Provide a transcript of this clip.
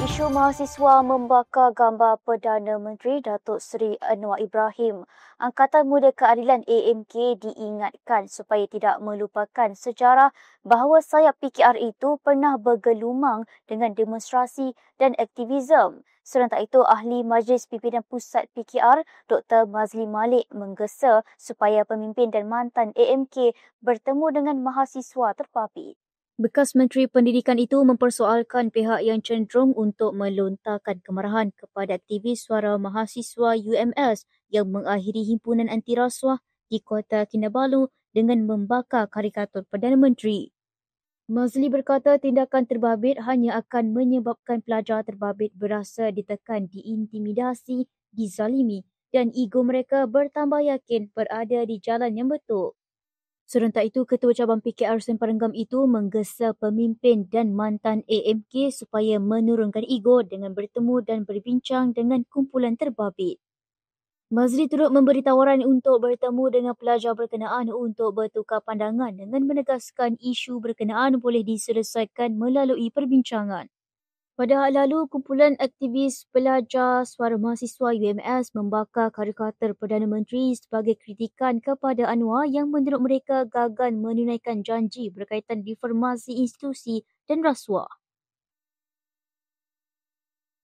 Isu mahasiswa membakar gambar Perdana Menteri Datuk Seri Anwar Ibrahim. Angkatan Muda Keadilan AMK diingatkan supaya tidak melupakan sejarah bahawa sayap PKR itu pernah bergelumang dengan demonstrasi dan aktivisme. Serentak itu, Ahli Majlis Pimpinan Pusat PKR Dr. Mazli Malik menggesa supaya pemimpin dan mantan AMK bertemu dengan mahasiswa terpapit. Bekas Menteri Pendidikan itu mempersoalkan pihak yang cenderung untuk melontarkan kemarahan kepada aktivis suara mahasiswa UMS yang mengakhiri himpunan anti rasuah di Kota Kinabalu dengan membakar karikatur Perdana Menteri. Mazli berkata tindakan terbabit hanya akan menyebabkan pelajar terbabit berasa ditekan, diintimidasi, dizalimi dan ego mereka bertambah yakin berada di jalan yang betul. Serentak itu, Ketua Cabang PKR Semparenggam itu menggesa pemimpin dan mantan AMK supaya menurunkan ego dengan bertemu dan berbincang dengan kumpulan terbabit. Mazli turut memberi tawaran untuk bertemu dengan pelajar berkenaan untuk bertukar pandangan dengan menegaskan isu berkenaan boleh diselesaikan melalui perbincangan. Pada hal lalu, kumpulan aktivis pelajar suara mahasiswa UMS membakar karikatur Perdana Menteri sebagai kritikan kepada Anwar yang menurut mereka gagal menunaikan janji berkaitan reformasi institusi dan rasuah.